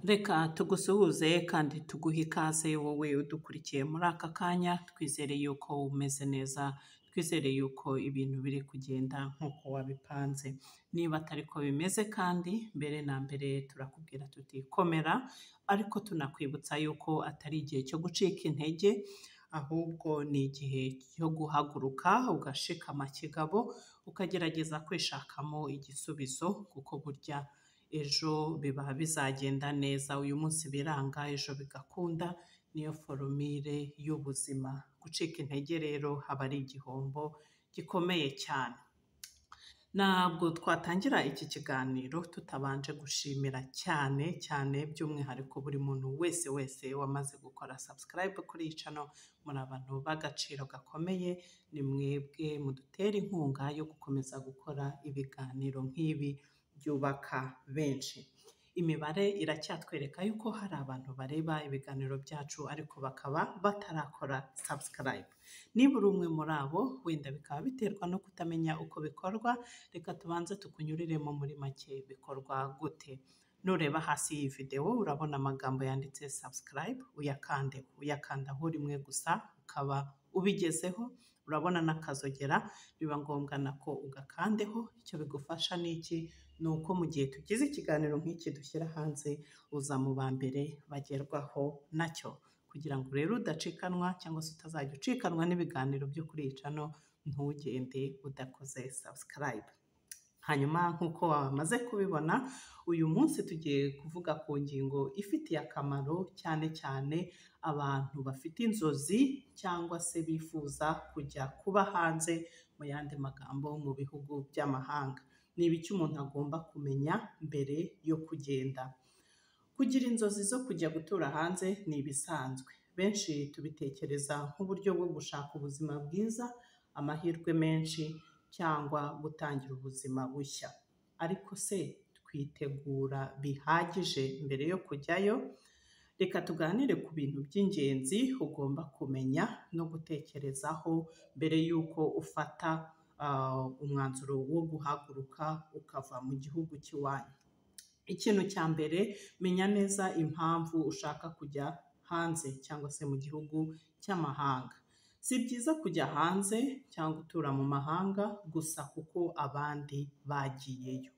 Reka tugusuhuze kandi tuguhe ikaze wowe udukurikiye muri aka kanya, twizere yuko umeze neza, twizere yuko ibintu biri kugenda nk'uko wabipanze. Niba atari ko bimeze kandi mbere na mbere turakubwira tuti komera, ariko tunakwibutsa yuko atari igihe cyo gucika intege, ahubwo ni igihe cyo guhaguruka ugashikama kigabo, ukagerageza kwishakamo igisubizo kuko burya ejo biba bizagenda neza. Uyu munsi biranga ejo bigakunda, niyo forumire y'ubuzima. Gucika intege rero haba ari igihombo gikomeye cyane. Ntabwo twatangira iki kiganiro tutabanje gushimira cyane cyane by'umwihariko buri muntu wese wamaze gukora subscribe kuri iyi channel. Muri abantu b'agaciro gakomeye, ni mwebwe mudutera inkunga yo gukomeza gukora ibiganiro nk'ibi byubaka benshi. Imibare iracyatwereka yuko hari abantu bareba ibiganiro byacu ariko bakaba batarakora subscribe. Niba uri umwe muri abo, wenda bikaba biterwa no kutamenya uko bikorwa, reka tubanze tukunyuriremo muri make bikorwa gute. Nureba hasi iyi video urabona amagambo yanditse subscribe, uyakandaho rimwe gusa ukaba ubigezeho. Urabona n'akazogera, biba ngombwa nako ugakandeho. Icyo bigufasha ni iki? Ni uko mu gihe tugize ikiganiro nk'iki dushyira hanze, uza mu ba mbere bagerwaho nacyo. Kugira ngo rero udacikanwa cyangwa se utazajya ucikanwa n'ibiganiro byo kuri iyi channel, ntugende udakoze subscribe. Hanyuma nk'uko wamaze kubibona, uyu munsi tugiye kuvuga ku ngingo ifitiye akamaro cyane cyane abantu bafite inzozi cyangwa se bifuza kujya kuba hanze, mu yandi magambo mu bihugu by'amahanga. Ni ibiki umuntu agomba kumenya mbere yo kugenda. Kugira inzozi zo kujya gutura hanze ni ibisanzwe. Benshi tubitekereza nk'uburyo bwo gushaka ubuzima bwiza, amahirwe menshi, cyangwa gutangira ubuzima bushya. Ariko se twitegura bihagije mbere yo kujyayo? Reka tuganire ku bintu by'ingenzi ugomba kumenya no gutekerezaho mbere y'uko ufata umwanzuro wo guhaguruka ukava mu gihugu cy'iwanyu. Ikintu cya mbere, menya neza impamvu ushaka kujya hanze cyangwa se mu gihugu cy'amahanga. Si byiza kujya hanze cyangwa gutura mu mahanga gusa kuko abandi bagiyeyo.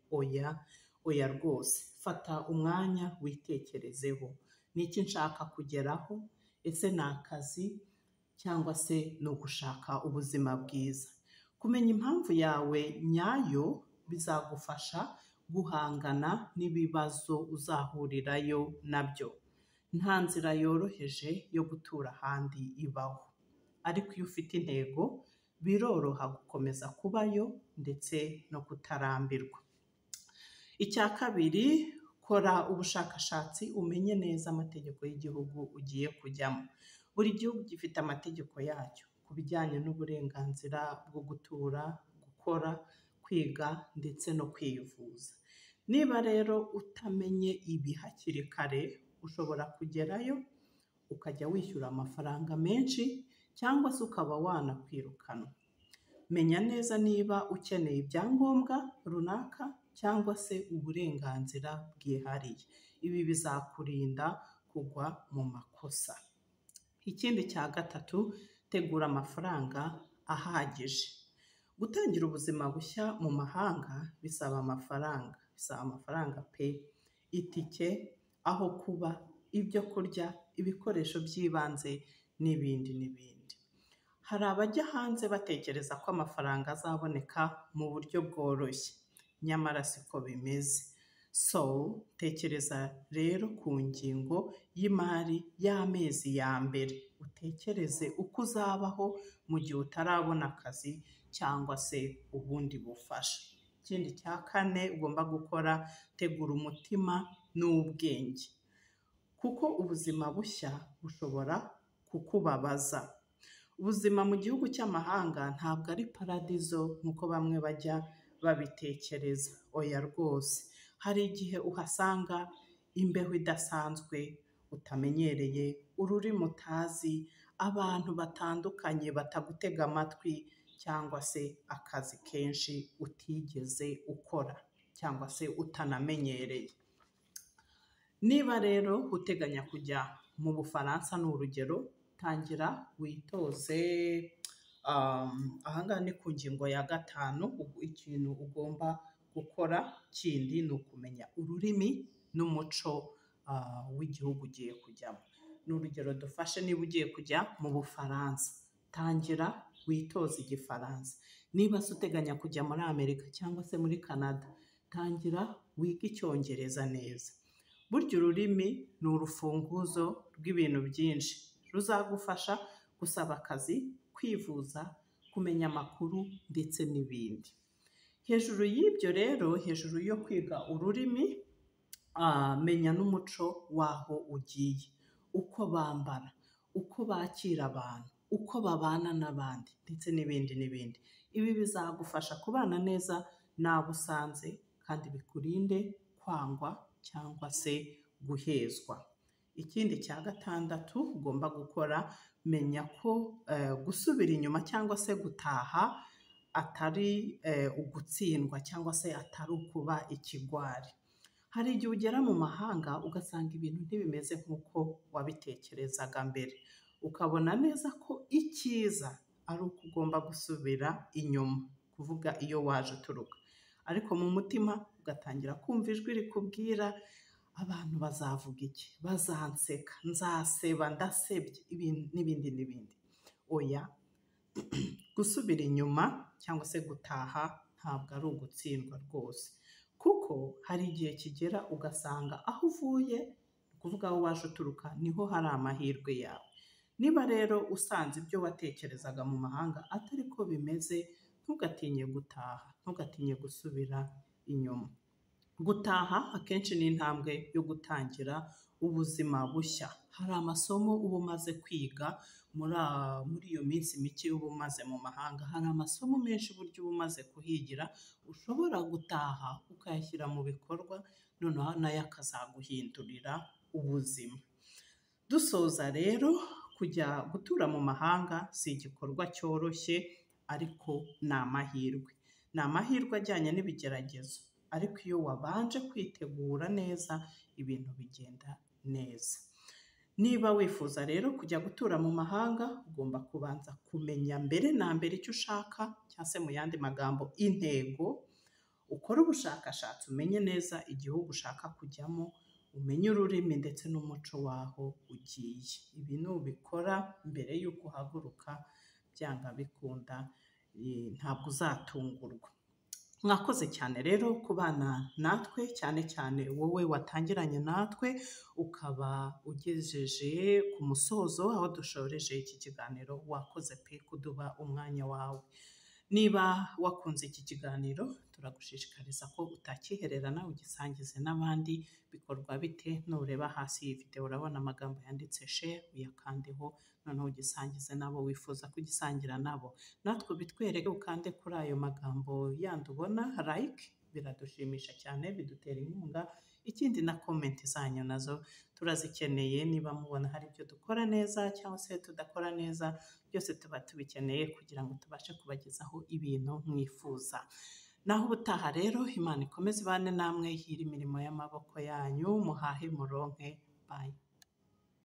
Oya rwose. Fata umwanya witekerezeho. Ni iki nshaka kugeraho? Ese ni akazi cyangwa se ni ugushaka ubuzima bwiza? Kumenya impamvu yawe nyayo bizagufasha guhangana n'ibibazo uzahurirayo nabyo. Nta nzira yoroheje yo gutura ahandi ibaho. Ariko iyo ufite intego, biroroha gukomeza kubayo ndetse no kutarambirwa. Icya kabiri, kora ubushakashatsi umenye neza amategeko y'igihugu ugiye kujyamo. Buri gihugu gifite amategeko yacyo ku bijyanye n'uburenganzira bwo gutura, gukora, kwiga ndetse no kwivuza. Niba rero utamenye ibi hakiri kare, ushobora kugerayo ukajya wishyura amafaranga menshi cyangwa se ukaba wanakwirukanwa. Menya neza niba ukeneye ibyangombwa runaka cyangwa se uburenganzira bwihariye. Ibi bizakurinda kugwa mu makosa. Ikindi cya gatatu, tegura amafaranga ahagije. Gutangira ubuzima bushya mu mahanga bisaba amafaranga pe. Itike, aho kuba, ibyo kurya, ibikoresho by'ibanze n'ibindi. Hari abajya hanze batekereza ko amafaranga azaboneka mu buryo bworoshye, nyamara siko bimeze. Tekereza rero ku ngingo y'imari y'amezi ya mbere. Utekereze uko uzabaho mu gihe utarabona akazi cyangwa se ubundi bufasha. Ikindi cya kane ugomba gukora, tegura umutima n'ubwenge. Kuko ubuzima bushya bushobora kukubabaza. Ubuzima mu gihugu cy'amahanga ntabwo ari paradizo nk'uko bamwe bajya babitekereza. Oya rwose. Hari igihe uhasanga imbeho idasanzwe utamenyereye, ururimi utazi, abantu batandukanye batagutega amatwi, cyangwa se akazi kenshi utigeze ukora cyangwa se utanamenyereye. Niba rero uteganya kujya mu Bufaransa, ni urugero, tangira witoze. Ahangaha ni ku ngingo ya 5. Ikintu ugomba gukora kindi ni ukumenya ururimi n'umuco w'igihugu ugiye kujyamo. Ni urugero dufashe, niba ugiye kujya mu Bufaransa, tangira witoze Igifaransa. Niba se uteganya kujya muri Amerika cyangwa se muri Canada, tangira wige Icyongereza neza. Burya ururimi ni urufunguzo rw'ibintu byinshi, ruzagufasha gusaba akazi, kwivuza, kumenya amakuru ndetse n'ibindi. Hejuru y'ibyo rero, hejuru yo kwiga ururimi, menya n'umuco w'aho ugiye, uko bambara, uko bakira abantu, uko babana n'abandi ndetse n'ibindi n'ibindi. Ibi bizagufasha kubana neza n'abo usanze kandi bikurinde kwangwa cyangwa se guhezwa. Ikindi cya 6 ugomba gukora, menya ko gusubira inyuma cyangwa se gutaha atari ugutsindwa cyangwa se atari ukuba ikigwari. Hari igihe ugera mu mahanga ugasanga ibintu ntibimeze nk'uko wabitekerezaga mbere, ukabona neza ko icyiza ari uko ugomba gusubira inyuma, kuvuga iyo waje uturuka. Ariko mu mutima ugatangira kumva ijwi rikubwira, abantu bazavuga iki, bazanseka, nzaseba, ndasebye, n'ibindi n'ibindi. Oya, gusubira inyuma cyangwa se gutaha ntabwo ari ugutsindwa rwose, kuko hari igihe kigera ugasanga aho uvuye, kuvuga aho waje uturuka, niho hari amahirwe yawe. Niba rero usanze ibyo watekerezaga mu mahanga atari ko bimeze, ntugatinye gutaha, ntugatinye gusubira inyuma. Gutaha akenshi ni intambwe yo gutangira ubuzima bushya. Hari amasomo uba umaze kwiga muri iyo minsi mike uba umaze mu mahanga, hari amasomo menshi buryo uba umaze kuhigira, ushobora gutaha ukayashyira mu bikorwa, noneho nayo akazaguhindurira ubuzima. Dusoza rero, kujya gutura mu mahanga si igikorwa cyoroshye, ariko ni amahirwe. Ni amahirwe ajyanye n'ibigeragezo, ariko iyo wabanje kwitegura neza, ibintu bigenda neza. Niba wifuza rero kujya gutura mu mahanga, ugomba kubanza kumenya mbere na mbere icyo ushaka, cyangwa se mu yandi magambo intego. Ukore ubushakashatsi, umenye neza igihugu ushaka kujyamo, umenye ururimi ndetse n'umuco w'aho ugiye. Ibi nubikora mbere y'uko uhaguruka, byanga bikunda, ntabwo uzatungurwa. Mwakoze cyane rero kubana natwe, cyane cyane wowe watangiranye natwe ukaba ugejeje ku musozo aho dushoreje iki kiganiro. Wakoze pe kuduha umwanya wawe. Niba wakunze iki kiganiro, turagushishikariza ko utakihererana, ugisangize n'abandi. Bikorwa bite? Nureba hasi iyi video urabona amagambo yanditse share, uyakandeho, noneho ugisangize nabo wifuza kugisangira nabo. Natwe bitwereke, ukande kuri ayo magambo yandi ubona like, biradushimisha cyane, bidutera inkunga. Ikindi na comment zanyu nazo turazikeneye. Niba mubona hari ibyo dukora neza cyangwa se tudakora neza, byose tuba tubikeneye kugira ngo tubashe kubagezaho ibintu mwifuza. Naho ubutaha rero, Imana ikomeze ibane namwe, ihire imirimo y'amaboko yanyu, muhahe muronke. Bye.